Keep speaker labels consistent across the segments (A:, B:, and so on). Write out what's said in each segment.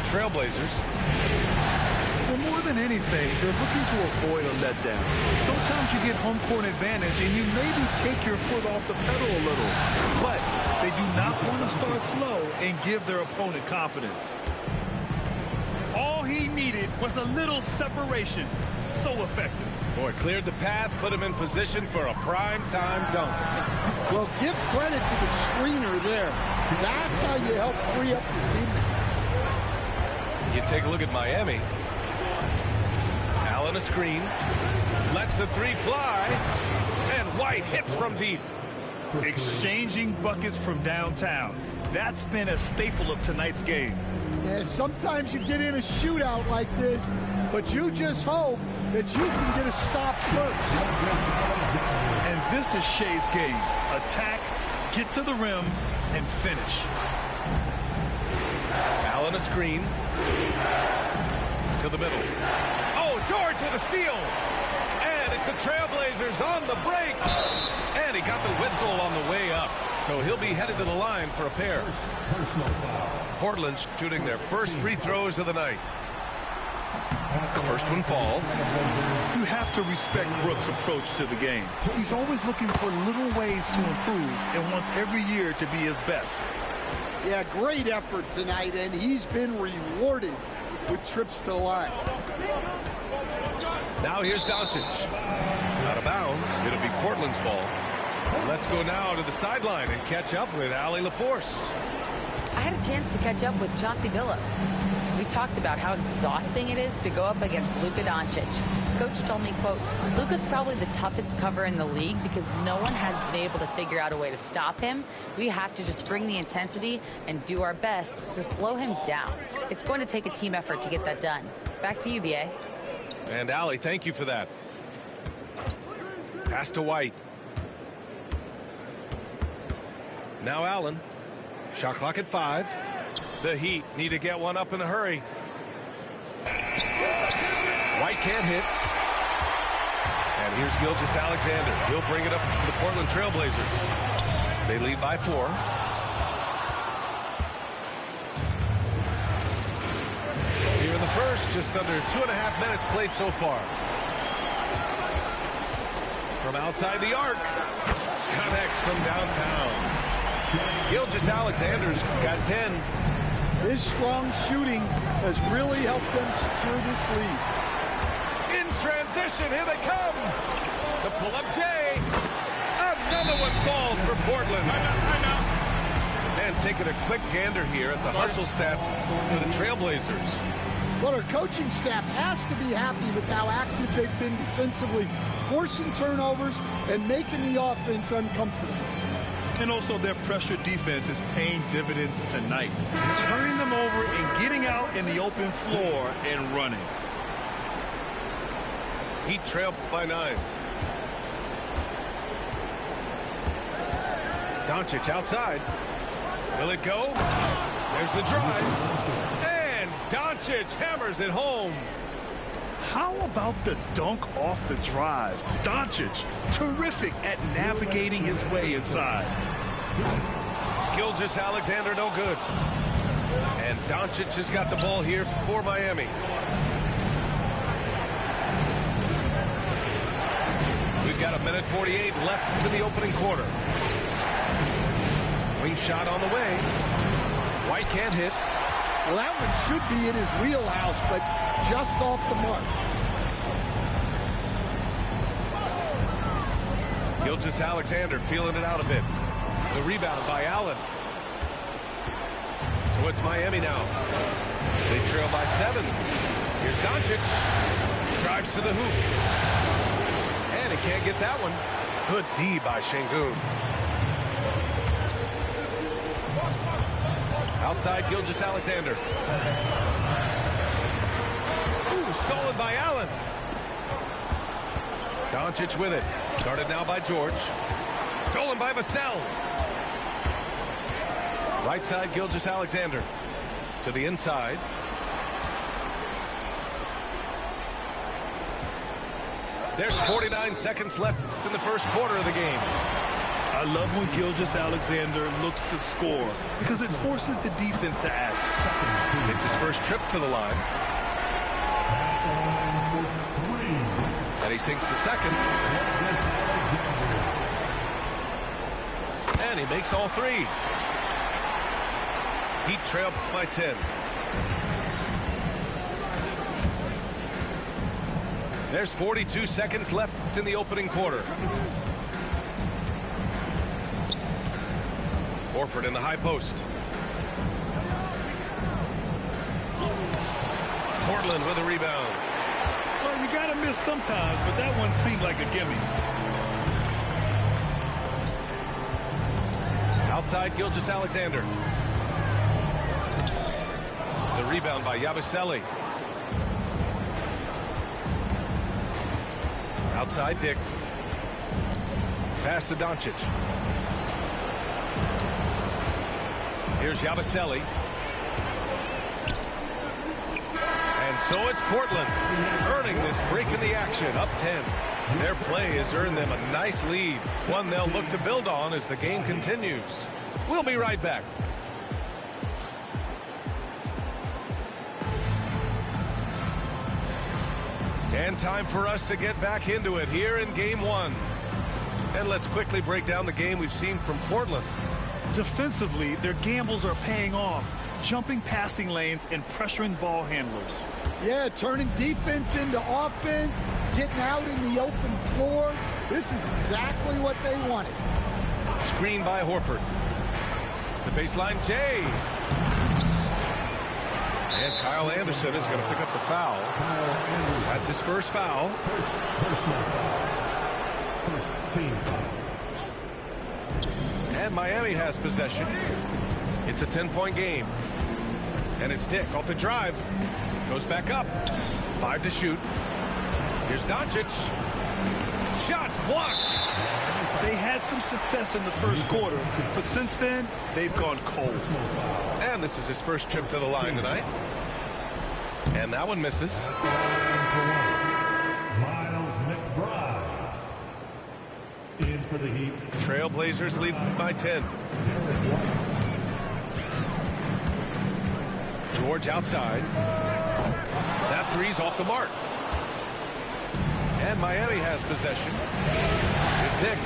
A: Trailblazers.
B: Well, more than anything, they're looking to avoid a letdown. Sometimes you get home court advantage and you maybe take your foot off the pedal a little. But they do not want to start slow and give their opponent confidence. All he needed was a little separation. So effective.
A: Boy, cleared the path, put him in position for a prime-time dunk.
C: Well, give credit to the screener there. That's how you help free up your teammates.
A: You take a look at Miami. Allen a screen. Lets the three fly. And White hits from deep.
B: Exchanging buckets from downtown. That's been a staple of tonight's game.
C: Yeah, sometimes you get in a shootout like this, but you just hope that you can get a stop first.
B: And this is Shea's game. Attack, get to the rim, and finish.
A: Allen a screen. To the middle. Oh, George with a steal. And it's the Trailblazers on the break. And he got the whistle on the way up. So he'll be headed to the line for a pair. Portland shooting their first free throws of the night. The first one falls.
B: You have to respect Brooks' approach to the game. He's always looking for little ways to improve and wants every year to be his best.
C: Yeah, great effort tonight, and he's been rewarded with trips to the line.
A: Now here's Doncic. Out of bounds. It'll be Portland's ball. Let's go now to the sideline and catch up with Allie LaForce.
D: I had a chance to catch up with Chauncey Billups. We talked about how exhausting it is to go up against Luka Doncic. Coach told me, quote, Luka's probably the toughest cover in the league because no one has been able to figure out a way to stop him. We have to just bring the intensity and do our best to slow him down. It's going to take a team effort to get that done. Back to you, B.A.
A: And Allie, thank you for that. Pass to White. Now Allen. Shot clock at 5. The Heat need to get one up in a hurry. White can't hit. And here's Gilgeous-Alexander. He'll bring it up to the Portland Trailblazers. They lead by 4. Here in the first, just under 2.5 minutes played so far. From outside the arc. Connects from downtown. Gilgeous-Alexander's got 10.
C: His strong shooting has really helped them secure this lead.
A: In transition, here they come. The pull-up J. Another one falls for Portland. Timeout. And taking a quick gander here at the hustle stats for the Trailblazers.
C: Well, our coaching staff has to be happy with how active they've been defensively, forcing turnovers and making the offense uncomfortable.
B: And also their pressure defense is paying dividends tonight. Turning them over and getting out in the open floor and running.
A: Heat trail by 9. Doncic outside. Will it go? There's the drive. And Doncic hammers it home.
B: How about the dunk off the drive? Doncic, terrific at navigating his way inside.
A: Gilgeous-Alexander, no good. And Doncic has got the ball here for Miami. We've got 1:48 left to the opening quarter. Wing shot on the way. White can't hit.
C: Well, that one should be in his wheelhouse, but just off the mark.
A: Gilgeous-Alexander feeling it out a bit. The rebound by Allen. So it's Miami now. They trail by 7. Here's Doncic. Drives to the hoop. And he can't get that one. Good D by Şengün. Outside Gilgeous-Alexander. Ooh, stolen by Allen. Doncic with it. Guarded now by George. Stolen by Vassell. Right side Gilgeous-Alexander. To the inside. There's 49 seconds left in the first quarter of the game.
B: I love when Gilgeous-Alexander looks to score because it forces the defense to act.
A: It's his first trip to the line. And he sinks the second. And he makes all three. Heat trail by 10. There's 42 seconds left in the opening quarter. Horford in the high post. Portland with a rebound.
B: Well, you gotta miss sometimes, but that one seemed like a gimme.
A: Outside Gilgeous-Alexander. The rebound by Yabusele. Outside Dick. Pass to Doncic. Here's Yabusele. And so it's Portland earning this break in the action, up 10. Their play has earned them a nice lead, one they'll look to build on as the game continues. We'll be right back. And time for us to get back into it here in game one. And let's quickly break down the game we've seen from Portland.
B: Defensively, their gambles are paying off, jumping passing lanes and pressuring ball handlers.
C: Yeah, turning defense into offense, getting out in the open floor. This is exactly what they wanted.
A: Screen by Horford. The baseline, Jay. And Kyle Anderson is going to pick up the foul. That's his first foul.
E: First team foul.
A: And Miami has possession. It's a 10-point game. And it's Dick off the drive. Goes back up. 5 to shoot. Here's Doncic. Shots blocked.
B: They had some success in the first quarter, but since then, they've gone cold.
A: And this is his first trip to the line tonight. And that one misses.
E: Miles McBride in for the Heat.
A: Trailblazers lead by 10. George outside. That three's off the mark. And Miami has possession. Here's Dick.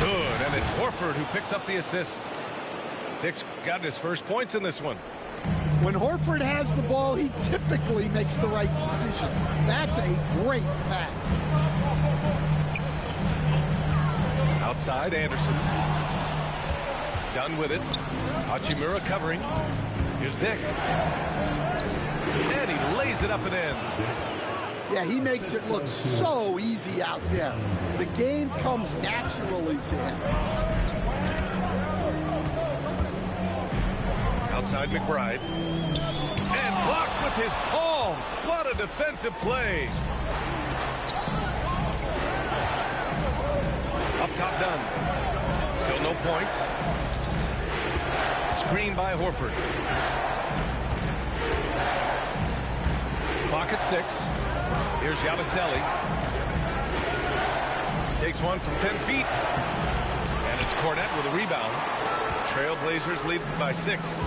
A: Good, and it's Horford who picks up the assist. Dick's got his first points in this one.
C: When Horford has the ball, he typically makes the right decision. That's a great pass.
A: Outside, Anderson. Done with it. Hachimura covering. Here's Dick. And he lays it up and in.
C: Yeah, he makes it look so easy out there. The game comes naturally to him.
A: Outside McBride. And blocked with his palm. What a defensive play. Up top done. Still no points. Screen by Horford. Clock at 6. Here's Yabusele. Takes one from 10 feet. And it's Cornette with a rebound. Trailblazers lead by 6.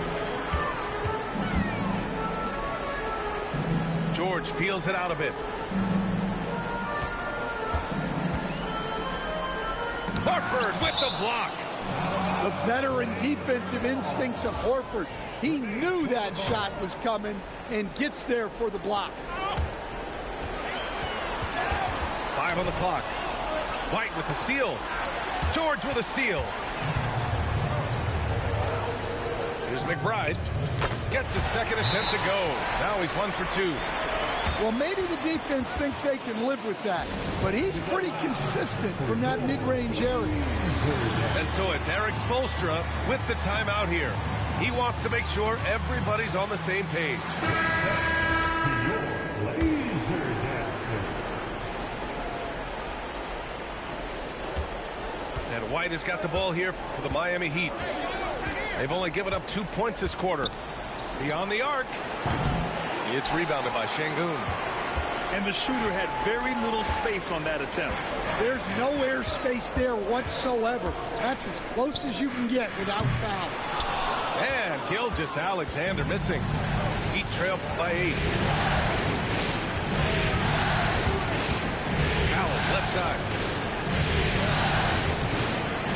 A: George feels it out a bit. Horford with the block.
C: The veteran defensive instincts of Horford. He knew that shot was coming and gets there for the block.
A: 5 on the clock. White with the steal. George with a steal. Here's McBride. Gets his second attempt to go. Now he's 1 for 2.
C: Well, maybe the defense thinks they can live with that, but he's pretty consistent from that mid-range area.
A: And so it's Eric Spoelstra with the timeout here. He wants to make sure everybody's on the same page. And White has got the ball here for the Miami Heat. They've only given up 2 points this quarter. Beyond the arc. It's rebounded by Şengün.
B: and the shooter had very little space on that attempt.
C: There's no air space there whatsoever. That's as close as you can get without foul.
A: And Gilgeous-Alexander missing. Heat trail by 8. Allen, left side.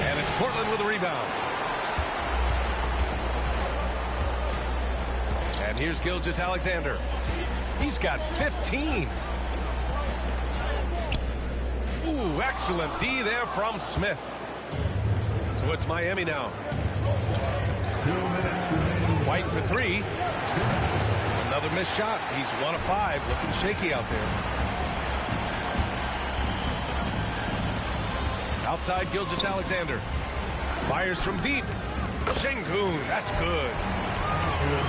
A: And it's Portland with a rebound. And here's Gilgeous-Alexander. He's got 15. Ooh, excellent D there from Smith. So it's Miami now.
E: 2 minutes remaining.
A: White for 3. Another missed shot. He's 1 of 5. Looking shaky out there. Outside Gilgeous-Alexander. Fires from deep. Sengun, that's good.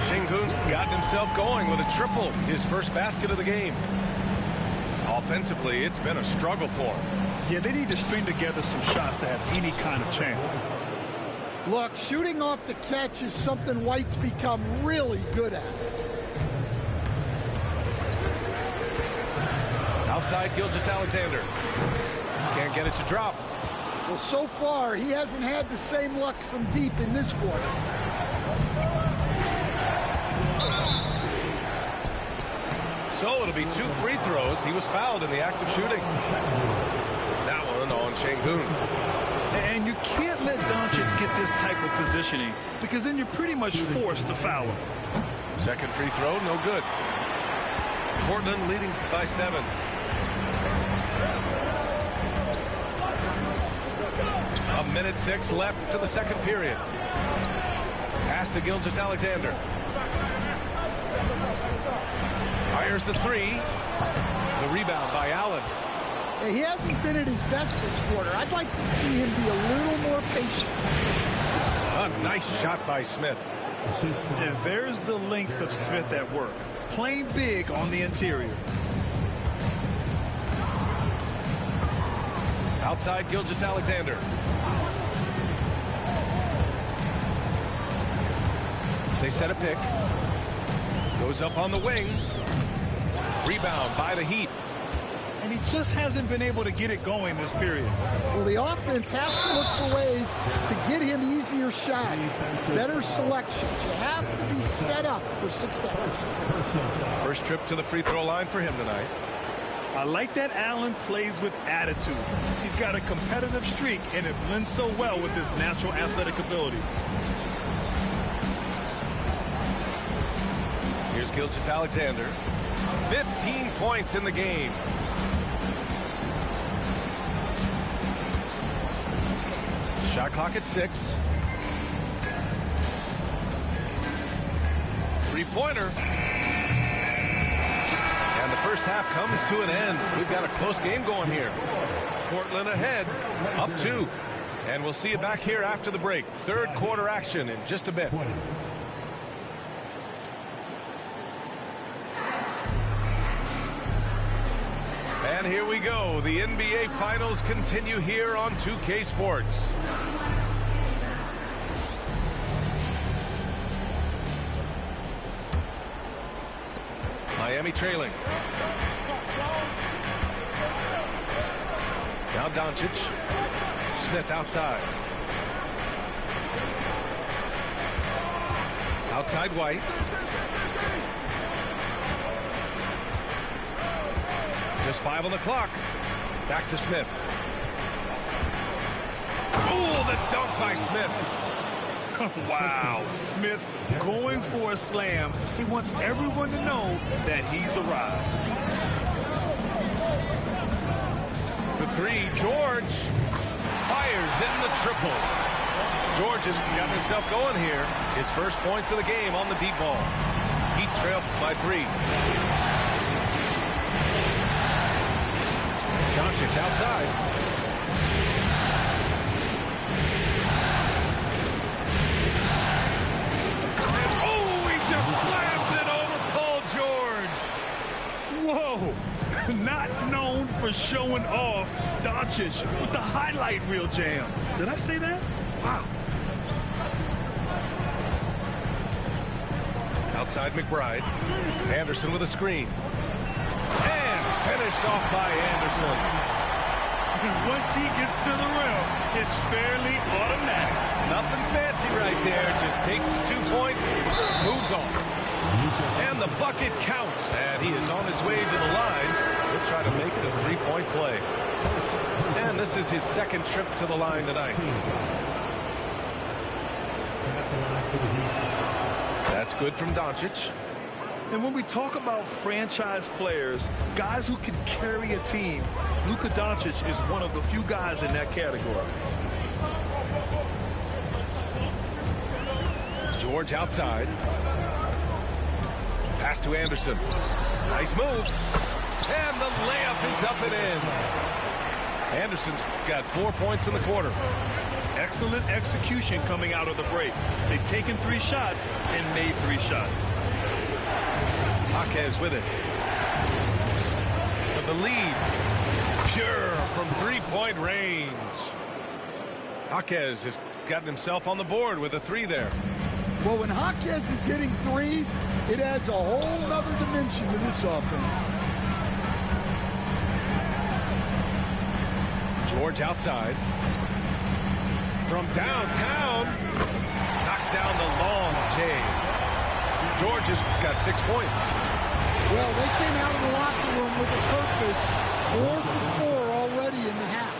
A: Sengun's gotten himself going with a triple. His first basket of the game. Offensively, it's been a struggle for him.
B: Yeah, they need to string together some shots to have any kind of chance.
C: Look, shooting off the catch is something White's become really good at.
A: Outside Gilgeous-Alexander. Can't get it to drop.
C: Well, so far, he hasn't had the same luck from deep in this quarter.
A: So it'll be 2 free throws. He was fouled in the act of shooting. That one on Sengun.
B: And you can't let Doncic get this type of positioning because then you're pretty much forced to foul him.
A: Second free throw, no good. Portland leading by 7. A minute 6 left to the second period. Pass to Gilgeous-Alexander. Fires the 3. The rebound by Allen.
C: He hasn't been at his best this quarter. I'd like to see him be a little more patient.
A: A nice shot by Smith.
B: And there's the length of Smith at work. Playing big on the interior.
A: Outside Gilgeous-Alexander. They set a pick. Goes up on the wing. Rebound by the Heat.
B: And he just hasn't been able to get it going this period.
C: Well, the offense has to look for ways to get him easier shots, better selections. You have to be set up for success.
A: First trip to the free throw line for him tonight.
B: I like that Allen plays with attitude. He's got a competitive streak, and it blends so well with his natural athletic ability.
A: Here's Gilgeous-Alexander. 15 points in the game. Shot clock at 6. Three-pointer. And the first half comes to an end. We've got a close game going here. Portland ahead, up 2. And we'll see you back here after the break. Third quarter action in just a bit. And here we go. The NBA Finals continue here on 2K Sports. Miami trailing. Now Doncic. Smith outside. Outside White. Just 5 on the clock. Back to Smith. Oh, the dunk by Smith.
B: Wow. Smith going for a slam. He wants everyone to know that he's arrived.
A: For 3, George fires in the triple. George has got himself going here. His first points of the game on the deep ball. Heat trail by 3. Doncic outside. And he just slams it over Paul George.
B: Whoa. Not known for showing off. Doncic with the highlight reel jam. Did I say that? Wow.
A: Outside McBride. Anderson with a screen. And finished off by Anderson.
F: Once he gets to the rim, it's fairly automatic.
A: Nothing fancy right there. Just takes his 2 points, moves on. And the bucket counts. And he is on his way to the line. He'll try to make it a 3-point play. And this is his second trip to the line tonight. That's good from Doncic.
B: And when we talk about franchise players, guys who can carry a team, Luka Doncic is one of the few guys in that category.
A: George outside. Pass to Anderson. Nice move. And the layup is up and in. Anderson's got 4 points in the quarter.
B: Excellent execution coming out of the break. They've taken 3 shots and made 3 shots.
A: Jaquez with it. For the lead. Pure from 3-point range. Jaquez has gotten himself on the board with a 3 there.
C: Well, when Jaquez is hitting threes, it adds a whole nother dimension to this offense.
A: George outside. From downtown. Knocks down the long J. George has got 6 points.
C: Well, they came out of the locker room with a purpose. 4 for 4 already in the half.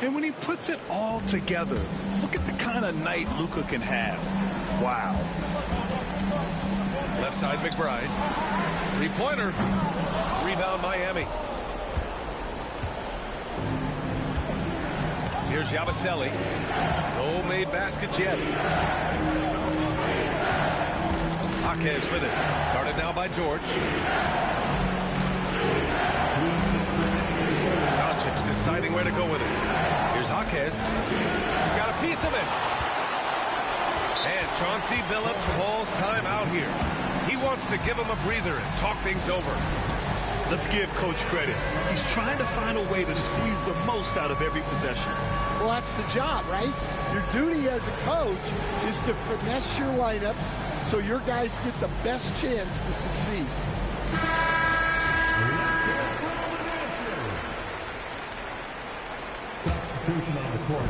B: And when he puts it all together, look at the kind of night Luka can have. Wow.
A: Left side McBride. 3-pointer. Rebound Miami. Here's Yabusele. No made baskets yet. Jaquez with it. Guarded now by George. Doncic deciding where to go with it. Here's Jaquez. Got a piece of it. And Chauncey Billups calls time out here. He wants to give him a breather and talk things over.
B: Let's give Coach credit. He's trying to find a way to squeeze the most out of every possession.
C: Well, that's the job, right? Your duty as a coach is to finesse your lineups so your guys get the best chance to succeed.
E: Substitution on the court.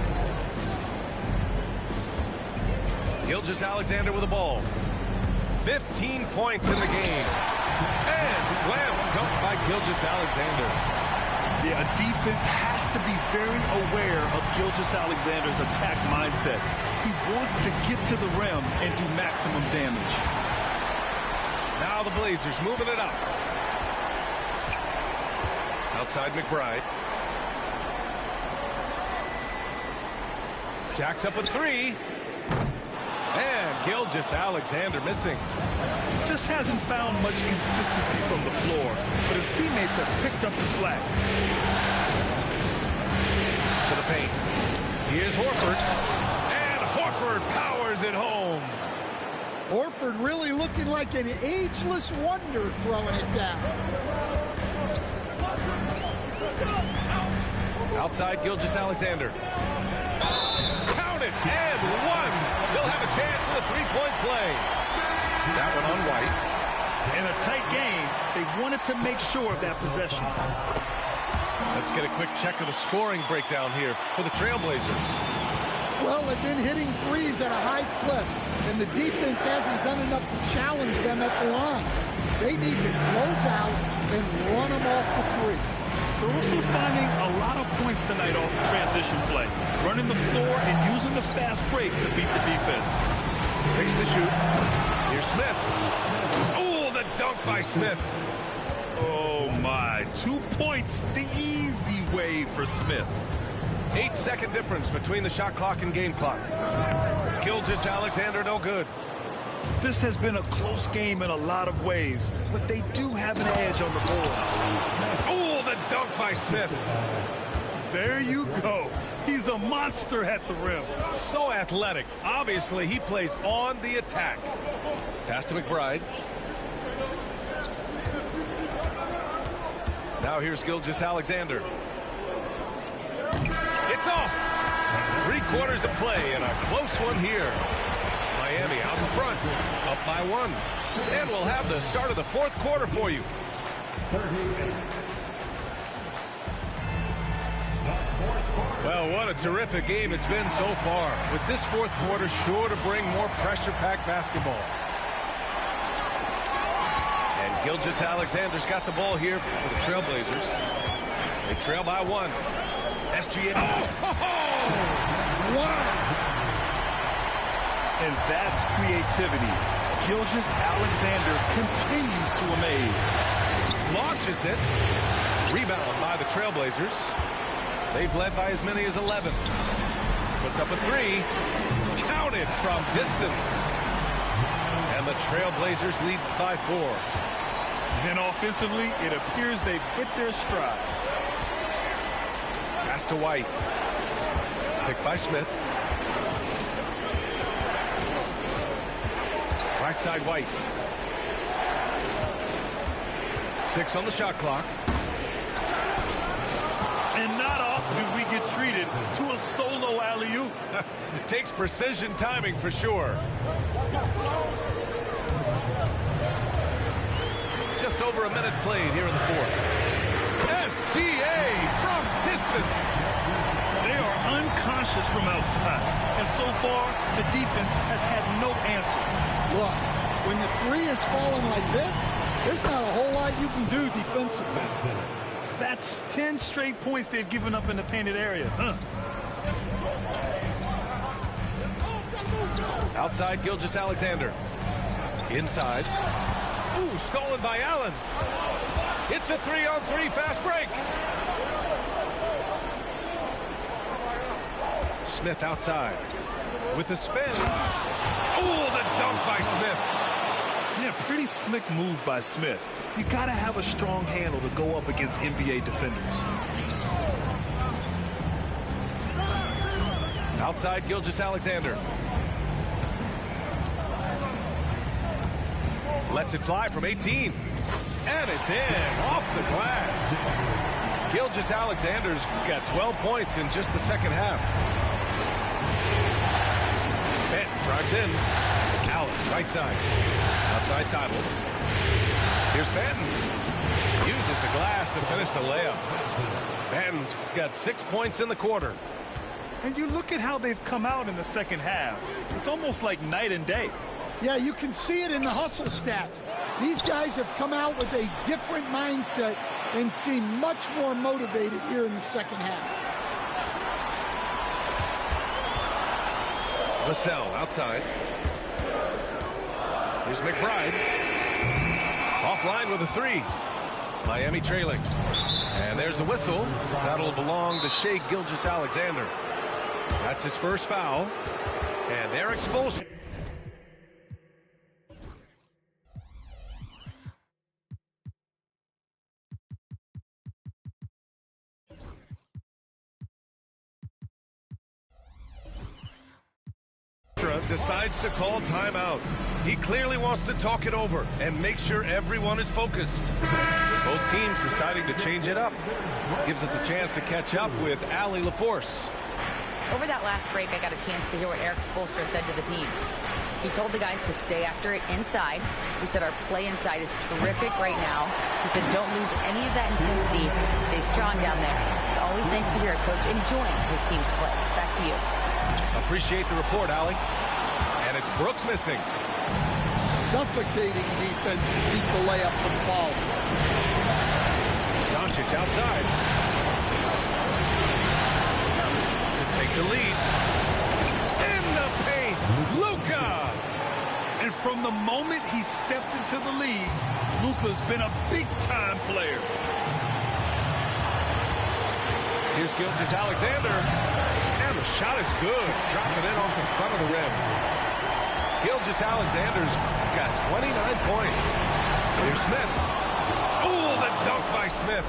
A: Gilgeous-Alexander with the ball. 15 points in the game. And slam dunk by Gilgeous-Alexander.
B: Yeah, a defense has to be very aware of Gilgeous-Alexander's attack mindset. He wants to get to the rim and do maximum damage.
A: Now the Blazers moving it up. Outside McBride. Jacks up a 3. And Gilgeous-Alexander missing.
B: Just hasn't found much consistency from the floor, but his teammates have picked up the slack.
A: To the paint. Here's Horford. And Horford powers it home.
C: Horford really looking like an ageless wonder throwing it down.
A: Outside Gilgeous-Alexander. Count it, and 1. They'll have a chance at a 3-point play. That one on White.
B: In a tight game, they wanted to make sure of that possession.
A: Let's get a quick check of the scoring breakdown here for the Trailblazers.
C: Well, they've been hitting threes at a high clip, and the defense hasn't done enough to challenge them at the line. They need to close out and run them off the 3.
B: They're also finding a lot of points tonight off of transition play, running the floor and using the fast break to beat the defense.
A: 6 to shoot. Here's Smith. Oh, the dunk by Smith.
B: Oh, my. 2 points the easy way for Smith.
A: 8-second difference between the shot clock and game clock. Gilgeous-Alexander no good.
B: This has been a close game in a lot of ways, but they do have an edge on the board.
A: Oh, the dunk by Smith.
B: There you go. He's a monster at the rim.
A: So athletic. Obviously, he plays on the attack. Pass to McBride. Now here's Gilgeous-Alexander. It's off. 3 quarters of play and a close one here. Miami out in front, up by 1. And we'll have the start of the 4th quarter for you. Well, what a terrific game it's been so far. With this fourth quarter sure to bring more pressure-packed basketball. And Gilgeous-Alexander's got the ball here for the Trailblazers. They trail by 1. SGA.
C: Wow.
F: And that's creativity. Gilgeous-Alexander continues to amaze.
A: Launches it. Rebound by the Trailblazers. They've led by as many as 11. Puts up a 3. Counted from distance. And the Trailblazers lead by 4.
F: And offensively, it appears they've hit their stride.
A: Pass to White. Picked by Smith. Right side White. 6 on the shot clock.
F: And not often we get treated to a solo alley-oop.
A: Takes precision timing for sure. Just over a minute played here in the fourth. SGA from distance.
F: They are unconscious from outside. And so far, the defense has had no answer.
C: Look, when the 3 is falling like this, there's not a whole lot you can do defensively.
F: That's 10 straight points they've given up in the painted area.
A: Outside Gilgeous-Alexander. Inside. Ooh, stolen by Allen. It's a 3-on-3 fast break. Smith outside. With the spin. Ooh, the dunk by Smith.
F: Yeah, pretty slick move by Smith. You got to have a strong handle to go up against NBA defenders.
A: Outside Gilgeous-Alexander. Lets it fly from 18. And it's in off the glass. Gilgeous-Alexander's got 12 points in just the second half. Bent drives in. Allen, right side. Outside Tydal. Here's Banton. Uses the glass to finish the layup. Banton's got 6 points in the quarter.
F: And you look at how they've come out in the second half. It's almost like night and day.
C: Yeah, you can see it in the hustle stats. These guys have come out with a different mindset and seem much more motivated here in the second half.
A: Vassell outside. Here's McBride. Offline with a 3. Miami trailing. And there's a whistle. That'll belong to Shai Gilgeous-Alexander. That's his first foul. And their expulsion. Decides to call timeout. He clearly wants to talk it over and make sure everyone is focused. Both teams deciding to change it up. Gives us a chance to catch up with Allie LaForce.
D: Over that last break, I got a chance to hear what Erik Spoelstra said to the team. He told the guys to stay after it inside. He said our play inside is terrific right now. He said don't lose any of that intensity. Stay strong down there. It's always nice to hear a coach enjoying his team's play. Back to you.
A: Appreciate the report, Allie. And it's Brooks missing.
C: Suffocating defense to keep the layup from falling.
A: Doncic outside. To take the lead. In the paint, Luka.
F: And from the moment he stepped into the league, Luka's been a big-time player.
A: Here's Gilgeous-Alexander. And the shot is good. Dropping it off the front of the rim. Gilgeous-Alexander's got 29 points. Here's Smith. Oh, the dunk by Smith.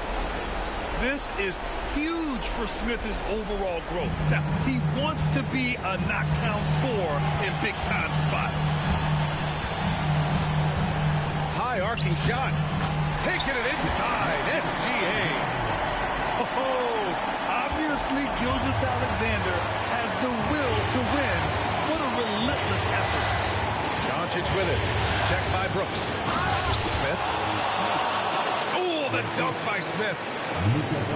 F: This is huge for Smith's overall growth. Now, he wants to be a knockdown scorer in big-time spots.
A: High arcing shot. Taking it inside. SGA.
F: Oh, obviously Gilgeous-Alexander has the will to win. What a relentless effort.
A: Doncic with it. Checked by Brooks. Smith. Oh, the dunk by Smith.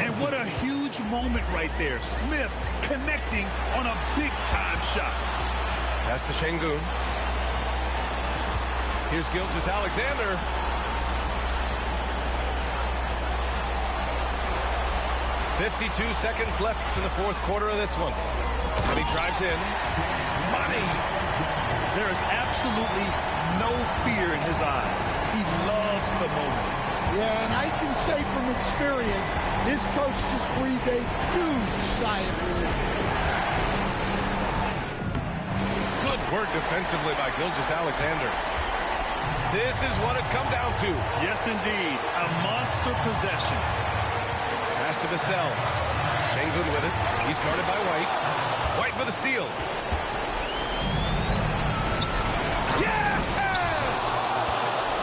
F: And what a huge huge moment right there. Smith connecting on a big-time shot.
A: Pass to Şengün. Here's Gilgeous-Alexander. "52 seconds left in the fourth quarter of this one. And he drives in. Money!
F: There is absolutely no fear in his eyes. He loves the moment.
C: Yeah, and I can say from experience, his coach just breathed a huge sigh of relief.
A: Good work defensively by Gilgeous-Alexander. This is what it's come down to.
F: Yes, indeed. A monster possession.
A: Pass to Vassell. Şengün with it. He's guarded by White. White with a steal. Yes!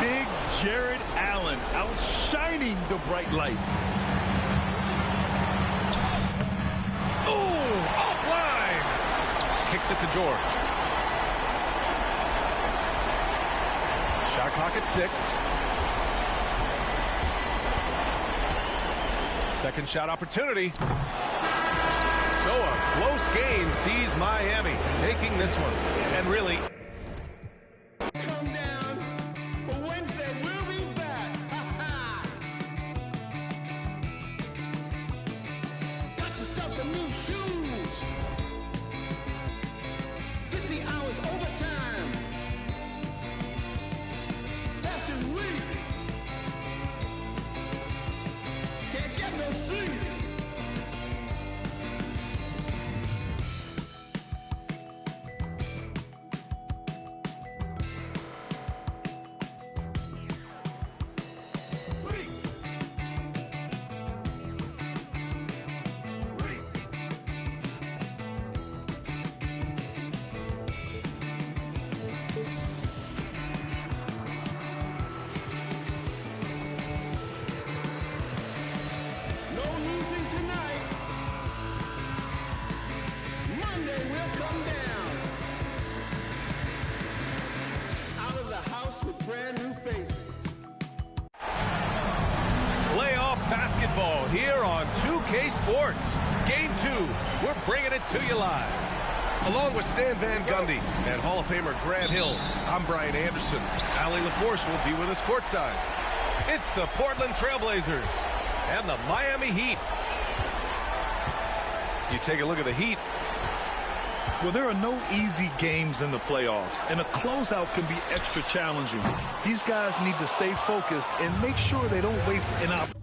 F: Big Jared Allen outshining the bright lights.
A: Ooh, offline. Kicks it to George. Shot clock at 6. Second shot opportunity. So a close game sees Miami taking this one. And really,
G: Come down. For Wednesday, we'll be back. Got yourself some new shoes. 50 hours overtime. Fashion week. Can't get no sleep. No losing tonight. Monday will come down. Out of the house with brand new faces.
A: playoff basketball here on 2K Sports. Game 2, we're bringing it to you live. Along with Stan Van Gundy and Hall of Famer Grant Hill, I'm Brian Anderson. Allie LaForce will be with us courtside. It's the Portland Trailblazers and the Miami Heat. You take a look at the Heat.
F: Well, there are no easy games in the playoffs, and a closeout can be extra challenging. These guys need to stay focused and make sure they don't waste an opportunity.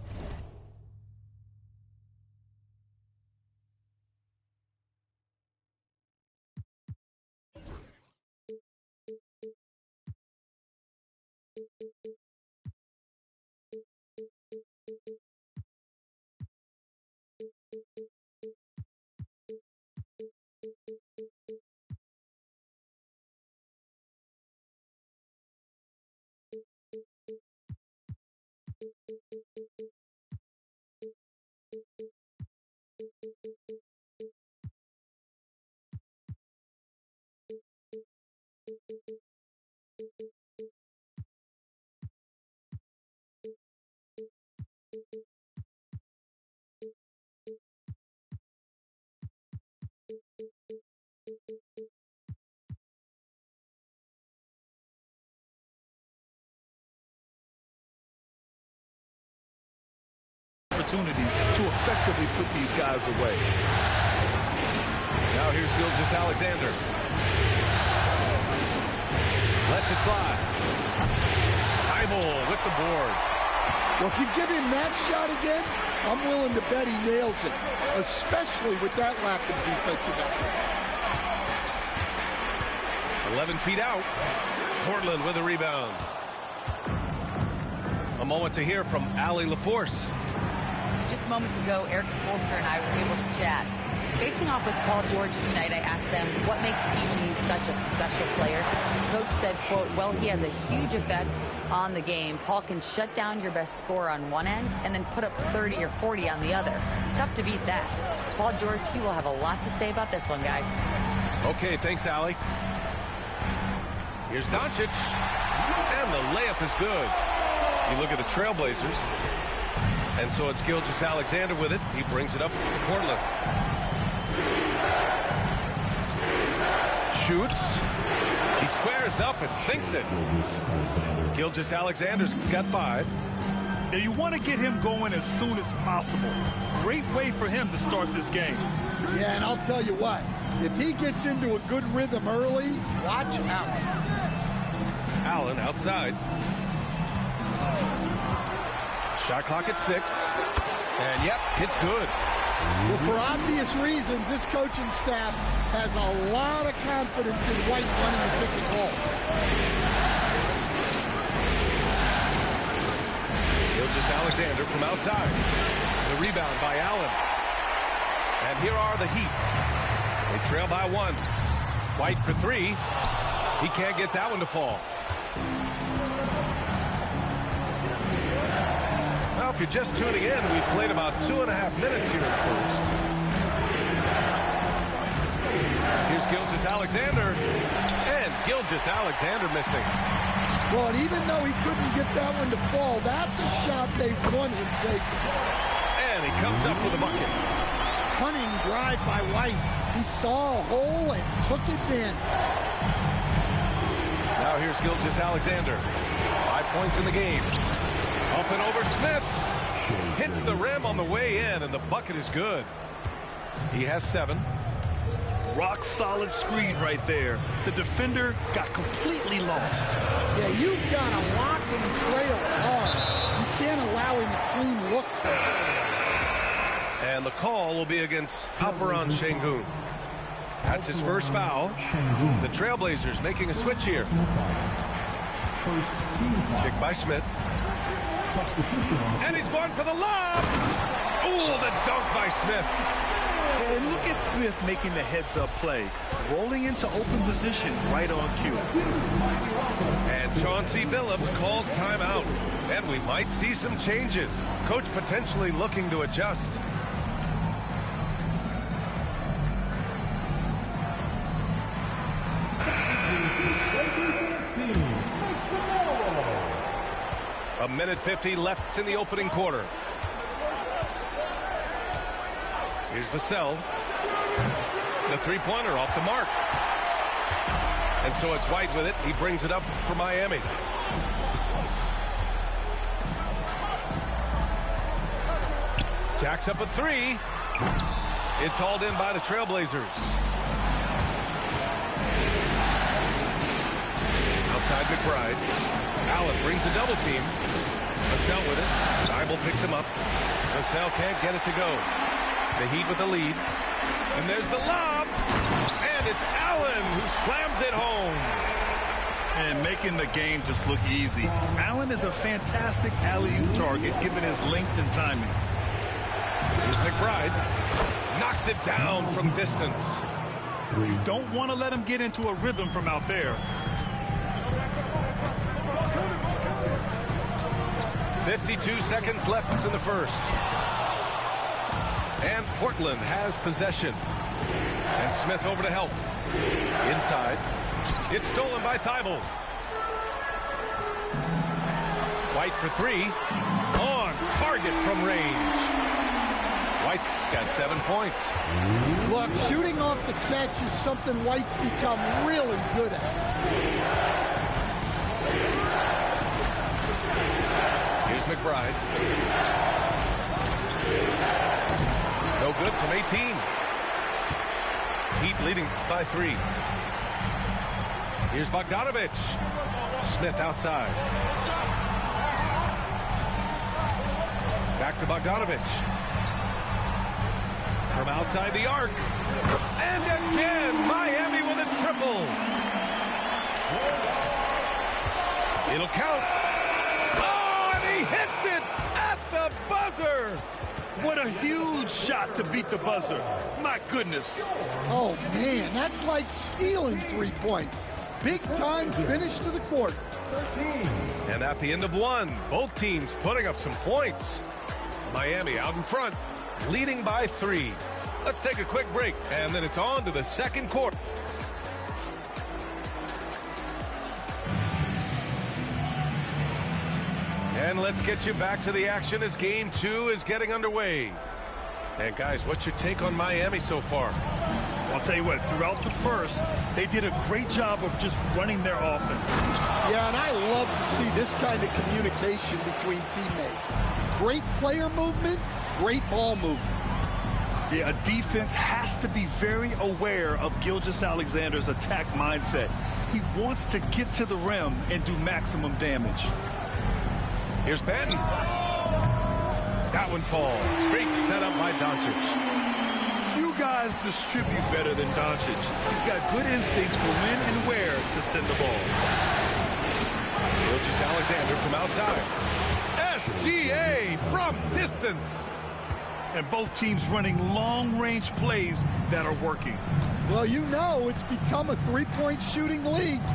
F: To effectively put these guys away.
A: Now here's Gilgeous-Alexander. Lets it fly. Thibault with the board.
C: Well, if you give him that shot again, I'm willing to bet he nails it, especially with that lack of defensive effort.
A: 11 feet out. Portland with a rebound. A moment to hear from Allie LaForce.
D: Just moments ago, Eric Spoelstra and I were able to chat. Facing off with Paul George tonight, I asked them what makes PG such a special player. Coach said, quote, well, he has a huge effect on the game. Paul can shut down your best scorer on one end and then put up 30 or 40 on the other. Tough to beat that. Paul George, he will have a lot to say about this one, guys.
A: Okay, thanks, Allie. Here's Doncic. And the layup is good. You look at the Trailblazers. And so it's Gilgeous-Alexander with it. He brings it up for Portland. Shoots. He squares up and sinks it. Gilgeous-Alexander's got 5.
F: Now you want to get him going as soon as possible. Great way for him to start this game.
C: Yeah, and I'll tell you what. If he gets into a good rhythm early, watch out.
A: Allen outside. Shot clock at 6. And yep, it's good.
C: Well, for obvious reasons, this coaching staff has a lot of confidence in White running the pick and roll.
A: Gilgeous-Alexander from outside. The rebound by Allen. And here are the Heat. They trail by 1. White for 3. He can't get that one to fall. Well, if you're just tuning in, we've played about 2.5 minutes here in the first. Here's Gilgeous-Alexander. And Gilgeous-Alexander missing.
C: Well, and even though he couldn't get that one to fall, that's a shot they want him taking.
A: And he comes up with a bucket.
C: Cunning drive by White. He saw a hole and took advantage.
A: Now here's Gilgeous-Alexander. 5 points in the game. Up and over Smith. Hits the rim on the way in, and the bucket is good. He has 7.
F: Rock solid screen right there. The defender got completely lost.
C: Yeah, you've got to lock and trail hard. You can't allow him to clean look.
A: And the call will be against Alperen Sengun. That's his first foul. The Trailblazers making a switch here. Kick by Smith. And he's going for the lob. Ooh, the dunk by Smith.
F: And look at Smith making the heads-up play. Rolling into open position right on cue.
A: And Chauncey Billups calls timeout. And we might see some changes. Coach potentially looking to adjust. A minute 50 left in the opening quarter. Here's Vassell. The three-pointer off the mark. And so it's White with it. He brings it up for Miami. Jacks up a 3. It's hauled in by the Trailblazers. Outside McBride. Allen brings a double team. Vassell with it. Thibault picks him up. Vassell can't get it to go. The Heat with the lead. And there's the lob. And it's Allen who slams it home.
F: And making the game just look easy. Allen is a fantastic alley-oop target given his length and timing.
A: Here's McBride. Knocks it down from distance.
F: You don't want to let him get into a rhythm from out there.
A: 52 seconds left in the first. And Portland has possession. And Smith over to help. Inside. It's stolen by Thibault. White for 3. On target from range. White's got 7 points.
C: Look, shooting off the catch is something White's become really good at.
A: McBride. No good from 18. Heat leading by 3. Here's Bogdanovic. Smith outside. Back to Bogdanovic. From outside the arc. And again, Miami with a triple. It'll count. He hits it at the buzzer.
F: What a huge shot to beat the buzzer. My goodness.
C: Oh, man, that's like stealing 3-point. Big time finish to the quarter.
A: And at the end of 1, both teams putting up some points. Miami out in front, leading by 3. Let's take a quick break, and then it's on to the second quarter. And And let's get you back to the action as Game 2 is getting underway. And guys, what's your take on Miami so far?
F: I'll tell you what, throughout the first, they did a great job of just running their offense.
C: Yeah, and I love to see this kind of communication between teammates. Great player movement, great ball movement.
F: Yeah, a defense has to be very aware of Gilgeous-Alexander's attack mindset. He wants to get to the rim and do maximum damage.
A: Here's Benton. That one falls. Great setup by Doncic.
F: Few guys distribute better than Doncic. He's got good instincts for when and where to send the ball.
A: Gilgeous-Alexander from outside. SGA from distance.
F: And both teams running long-range plays that are working.
C: Well, you know it's become a three-point shooting league.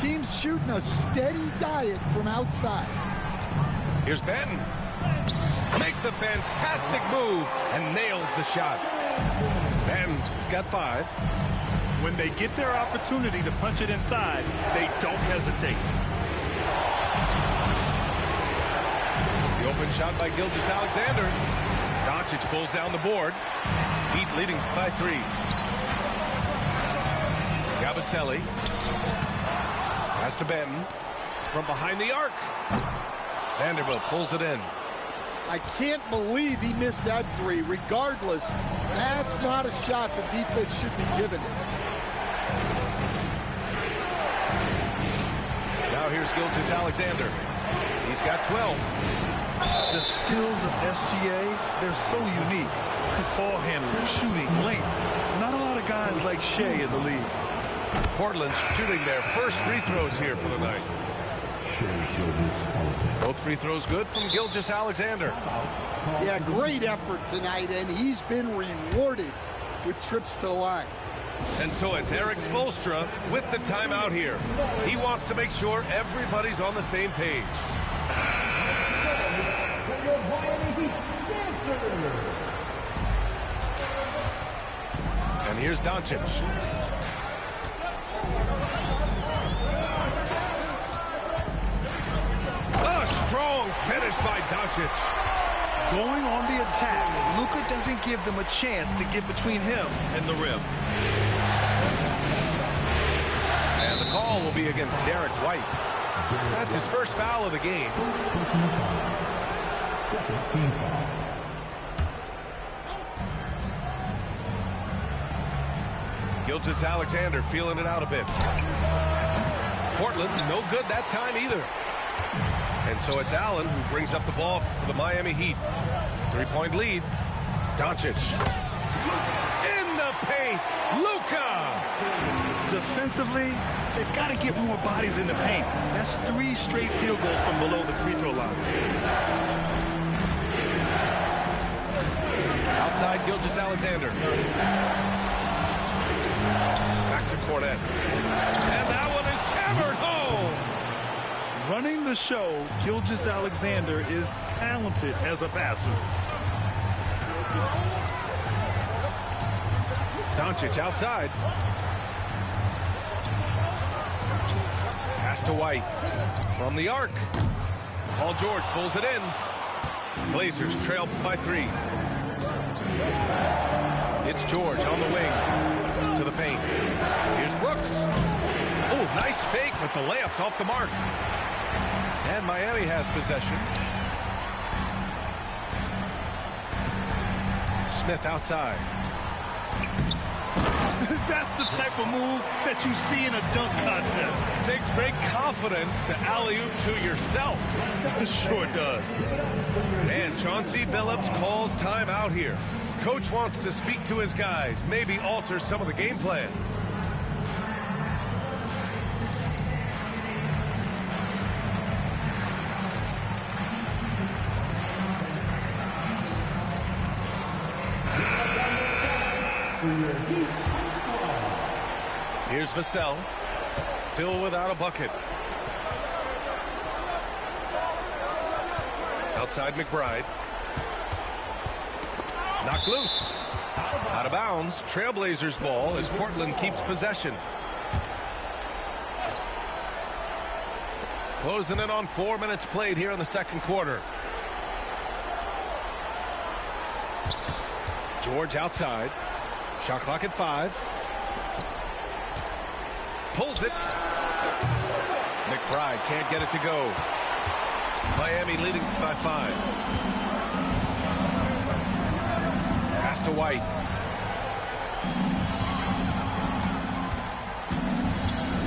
C: Teams shooting a steady diet from outside.
A: Here's Benton. Makes a fantastic move and nails the shot. Benton's got 5.
F: When they get their opportunity to punch it inside, they don't hesitate.
A: The open shot by Gilgeous-Alexander. Doncic pulls down the board. Heat leading by 3. Yabusele. Pass to Benton. From behind the arc. Vanderbilt pulls it in.
C: I can't believe he missed that 3. Regardless, that's not a shot the defense should be giving it.
A: Now here's Gilgeous-Alexander. He's got 12.
F: The skills of SGA, they're so unique. His ball handling, shooting, length. Not a lot of guys like Shea in the league.
A: Portland shooting their first free throws here for the night. Both free throws good from Gilgeous-Alexander.
C: Yeah, great effort tonight, and he's been rewarded with trips to the line.
A: And so it's Eric Spoelstra with the timeout here. He wants to make sure everybody's on the same page. And here's Doncic. A strong finish by Doncic.
F: Going on the attack, Luka doesn't give them a chance to get between him and the rim.
A: And the call will be against Derek White. That's his first foul of the game.
E: Second team foul.
A: Gilgeous-Alexander feeling it out a bit. Portland, no good that time either. And so it's Allen who brings up the ball for the Miami Heat. 3-point lead. Doncic. In the paint. Luka.
F: Defensively, they've got to get more bodies in the paint. That's 3 straight field goals from below the free throw line.
A: Outside Gilgeous-Alexander. Back to Cornet. And that one is hammered home.
F: Running the show, Gilgeous-Alexander is talented as a passer.
A: Doncic outside. Pass to White. From the arc. Paul George pulls it in. Blazers trail by 3. It's George on the wing. To the paint. Here's Brooks. Oh, nice fake, but the layup's off the mark. And Miami has possession. Smith outside.
F: That's the type of move that you see in a dunk contest.
A: Takes great confidence to alley-oop to yourself.
F: Sure does.
A: And Chauncey Billups calls timeout here. Coach wants to speak to his guys, maybe alter some of the game plan. Here's Vassell, still without a bucket. Outside McBride. Knocked loose. Out of bounds. Trailblazers ball as Portland keeps possession. Closing in on 4 minutes played here in the second quarter. George outside. Shot clock at 5. Pulls it. McBride can't get it to go. Miami leading by 5. Pass to White.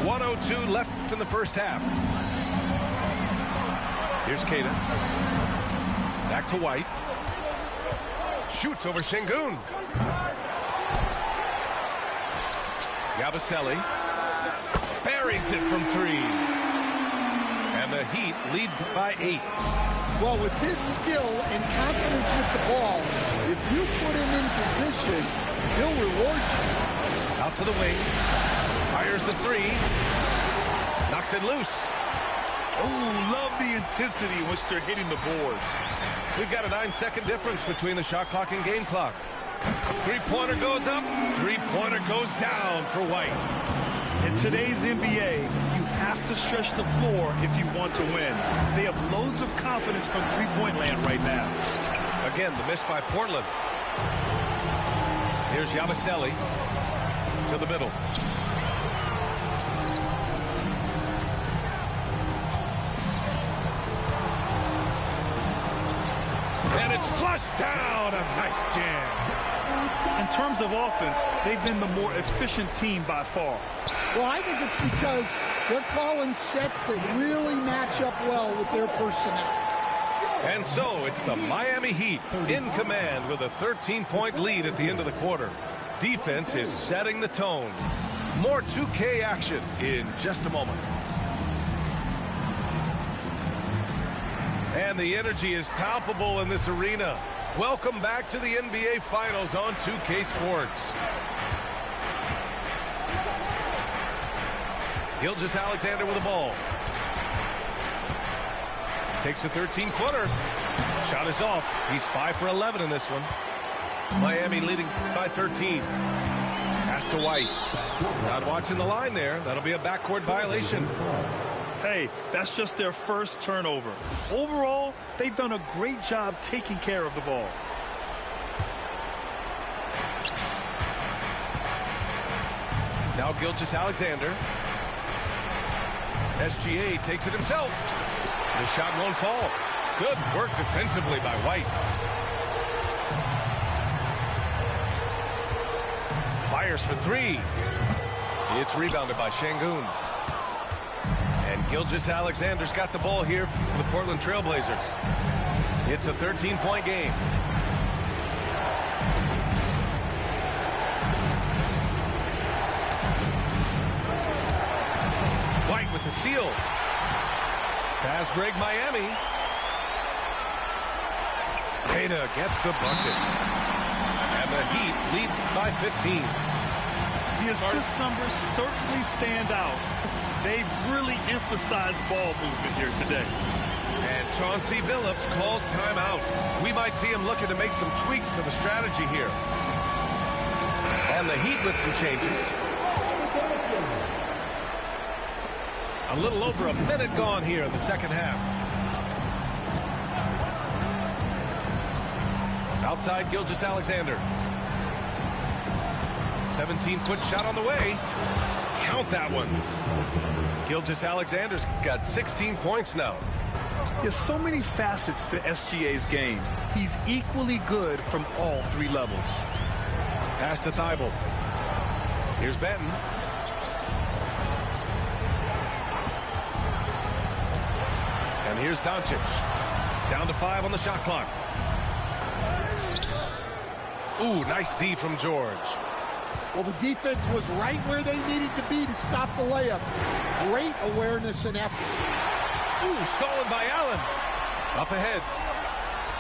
A: .102 left in the first half. Here's Caden. Back to White. Shoots over Şengün. Yabusele buries it from 3. And the Heat lead by 8.
C: Well, with his skill and confidence with the ball, if you put him in position, he'll reward you.
A: Out to the wing. Fires the 3. Knocks it loose.
F: Oh, love the intensity in which they're hitting the boards.
A: We've got a 9-second difference between the shot clock and game clock. Three-pointer goes up. Three-pointer goes down for White.
F: In today's NBA, you have to stretch the floor if you want to win. They have loads of confidence from three-point land right now.
A: Again, the miss by Portland. Here's Yabusele to the middle. And it's flushed down. A nice jam.
F: In terms of offense, they've been the more efficient team by far.
C: Well, I think it's because they're calling sets that really match up well with their personnel.
A: And so it's the Miami Heat in command with a 13-point lead at the end of the quarter. Defense is setting the tone. More 2K action in just a moment. And the energy is palpable in this arena. Welcome back to the NBA Finals on 2K Sports. Gilgeous-Alexander with the ball. Takes a 13-footer. Shot is off. He's 5 for 11 in this one. Miami leading by 13. Pass to White. Not watching the line there. That'll be a backcourt violation.
F: Hey, that's just their first turnover. Overall, they've done a great job taking care of the ball.
A: Now Gilgeous-Alexander. SGA takes it himself. The shot won't fall. Good work defensively by White. Fires for 3. It's rebounded by Şengün. And Gilgeous-Alexander's got the ball here for the Portland Trailblazers. It's a 13-point game. White with the steal. Pass break Miami. Queta gets the bucket. And the Heat lead by 15.
F: The assist numbers certainly stand out. They've really emphasized ball movement here today.
A: And Chauncey Billups calls timeout. We might see him looking to make some tweaks to the strategy here. And the Heat with some changes. A little over a minute gone here in the second half. Outside Gilgeous-Alexander. 17-foot shot on the way. Count that one. Gilgeous-Alexander's got 16 points now.
F: There's so many facets to SGA's game. He's equally good from all 3 levels.
A: Pass to Thibault. Here's Benton. And here's Doncic. Down to 5 on the shot clock. Ooh, nice D from George.
C: Well, the defense was right where they needed to be to stop the layup. Great awareness and effort.
A: Ooh, stolen by Allen. Up ahead.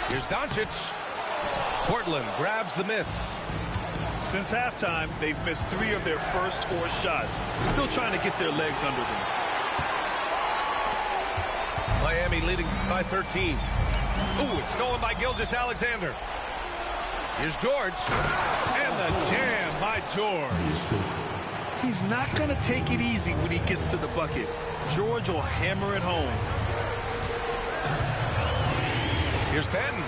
A: Here's Doncic. Portland grabs the miss.
F: Since halftime, they've missed 3 of their first 4 shots. Still trying to get their legs under them.
A: Miami leading by 13. Ooh, it's stolen by Gilgeous-Alexander. Here's George. And the jam by George.
F: He's not going to take it easy when he gets to the bucket. George will hammer it home.
A: Here's Benton.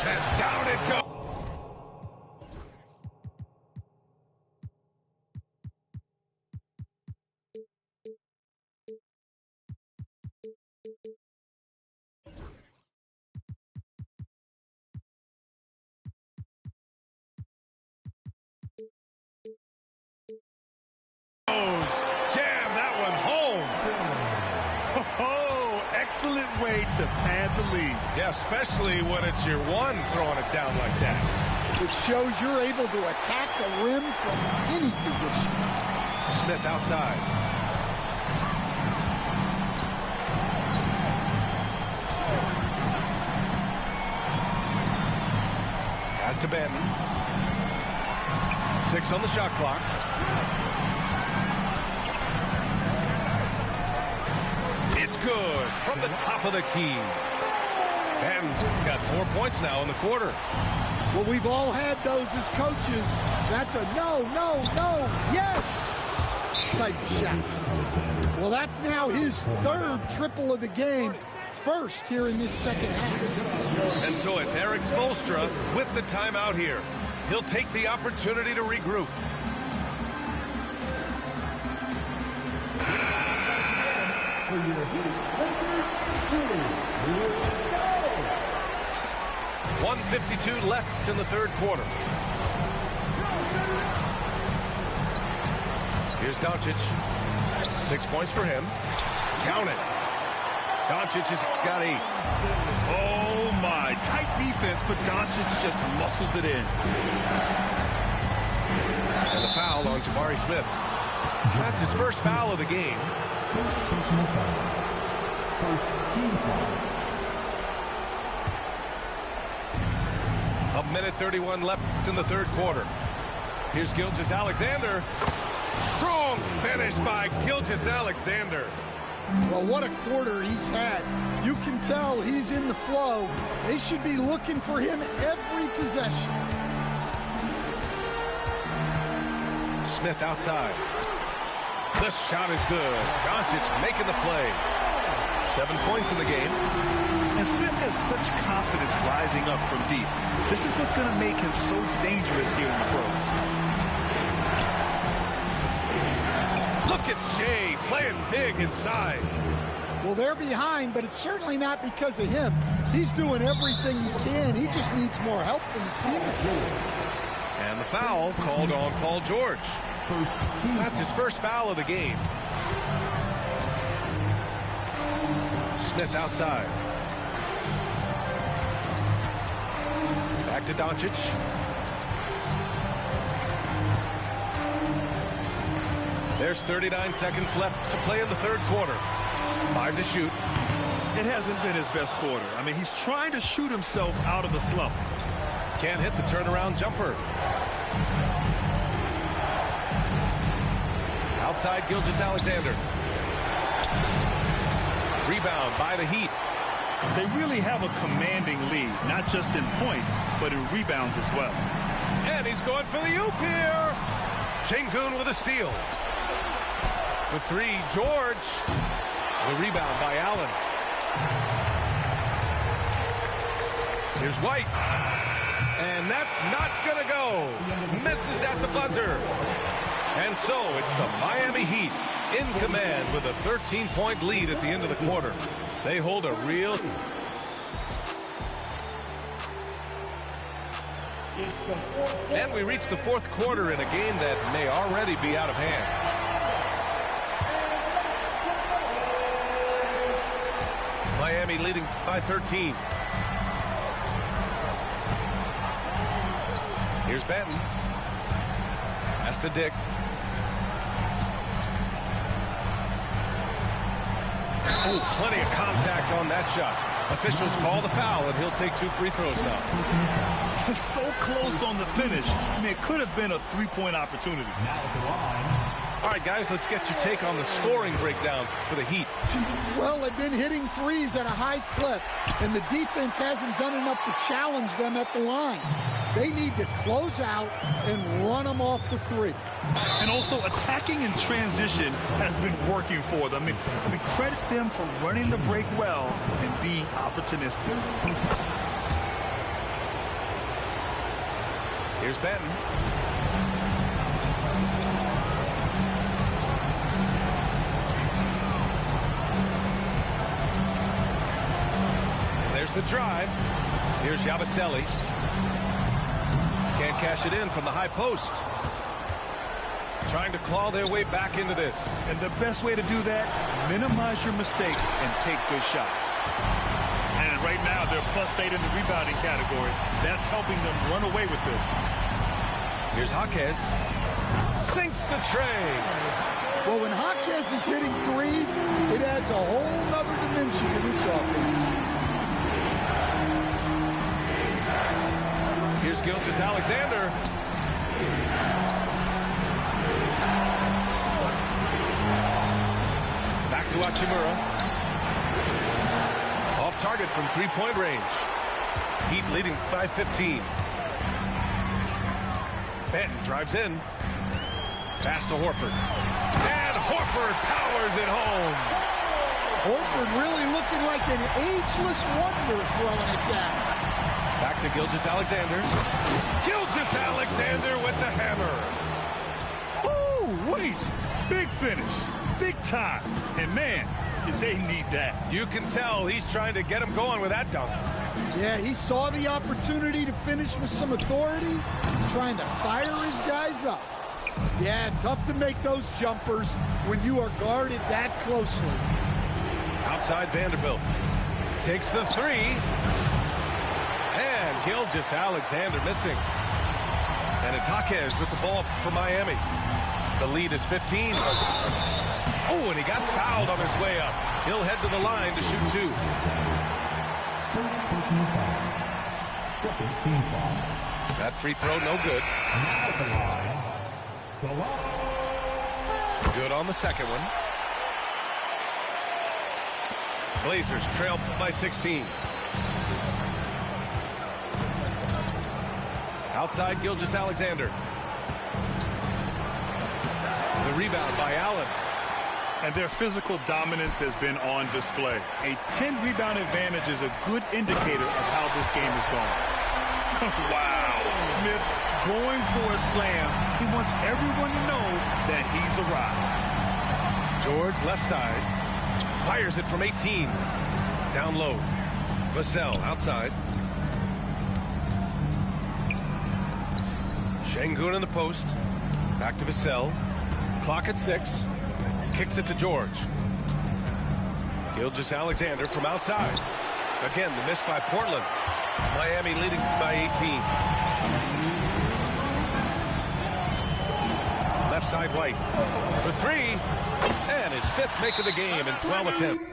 A: And down it goes. Jam that one home.
F: Oh, excellent way to pad the lead.
A: Yeah, especially when it's your one throwing it down like that.
C: It shows you're able to attack the rim from any position.
A: Smith outside. Pass to Benton. 6 on the shot clock. It's good from the top of the key. And got 4 points now in the quarter.
C: Well, we've all had those as coaches. That's a no, no, no, yes type of shot. Well, that's now his third triple of the game. First here in this second half.
A: And so it's Erik Spoelstra with the timeout here. He'll take the opportunity to regroup. .152 left in the third quarter. Here's Doncic. 6 points for him. Count it. Doncic has got 8.
F: Oh, my. Tight defense, but Doncic just muscles it in.
A: And the foul on Jabari Smith. That's his first foul of the game.
E: First personal foul. First team foul.
A: A minute 31 left in the third quarter. Here's Gilgeous-Alexander. Strong finish by Gilgeous-Alexander.
C: Well, what a quarter he's had. You can tell he's in the flow. They should be looking for him every possession.
A: Smith outside. The shot is good. Doncic making the play. 7 points in the game.
F: And Smith has such confidence rising up from deep. This is what's going to make him so dangerous here in the pros.
A: Look at Shea playing big inside.
C: Well, they're behind, but it's certainly not because of him. He's doing everything he can. He just needs more help from his teammates.
A: And the foul called on Paul George. That's his first foul of the game. Smith outside. Back to Doncic. There's 39 seconds left to play in the third quarter. 5 to shoot.
F: It hasn't been his best quarter. I mean, he's trying to shoot himself out of the slump.
A: Can't hit the turnaround jumper. Outside Gilgeous-Alexander. Rebound by the Heat.
F: They really have a commanding lead, not just in points, but in rebounds as well.
A: And he's going for the oop here. Sengun with a steal. For 3, George. The rebound by Allen. Here's White. And that's not going to go. Misses at the buzzer. And so it's the Miami Heat in command with a 13-point lead at the end of the quarter. They hold a real... And we reach the fourth quarter in a game that may already be out of hand. Miami leading by 13. Here's Benton. Pass to Dick. Oh, plenty of contact on that shot. Officials call the foul, and he'll take 2 free throws now.
F: So close on the finish. I mean, it could have been a 3-point opportunity.
E: Now at the line.
A: All right, guys, let's get your take on the scoring breakdown for the Heat.
C: Well, they've been hitting threes at a high clip, and the defense hasn't done enough to challenge them at the line. They need to close out and run them off the three.
F: And also attacking in transition has been working for them. I mean, credit them for running the break well and being opportunistic.
A: Here's Benton. And there's the drive. Here's Yabusele. Can't cash it in from the high post. Trying to claw their way back into this.
F: And the best way to do that, minimize your mistakes and take good shots. And right now, they're +8 in the rebounding category. That's helping them run away with this.
A: Here's Jaquez. Sinks the tray.
C: Well, when Jaquez is hitting threes, it adds a whole nother dimension to this offense.
A: Here's Gilgeous-Alexander. Back to Hachimura. Off target from three-point range. Heat leading by 15. Benton drives in. Pass to Horford. And Horford powers it home.
C: Horford really looking like an ageless wonder throwing it down.
A: Back to Gilgeous-Alexander. Gilgeous-Alexander with the hammer.
F: Oh, wait. Big finish. Big time. And man, did they need that.
A: You can tell he's trying to get him going with that dunk.
C: Yeah, he saw the opportunity to finish with some authority, trying to fire his guys up. Yeah, tough to make those jumpers when you are guarded that closely.
A: Outside Vanderbilt. Takes the three. And Gilgeous-Alexander missing. And it's Jaquez with the ball for Miami. The lead is 15. Oh, and he got fouled on his way up. He'll head to the line to shoot two.
E: First personal foul. Second team foul.
A: That free throw, no good.
E: Now at the line.
A: Good on the second one. Blazers trail by 16. Outside Gilgeous-Alexander. The rebound by Allen.
F: And their physical dominance has been on display. A 10-rebound advantage is a good indicator of how this game is going. Wow. Smith going for a slam. He wants everyone to know that he's arrived.
A: George left side. Fires it from 18. Down low. Vassell outside. Şengün in the post. Back to Vassell. Clock at 6. Kicks it to George. Gilgeous-Alexander from outside. Again, the miss by Portland. Miami leading by 18. Left side White for three. And his fifth make of the game in 12 attempts.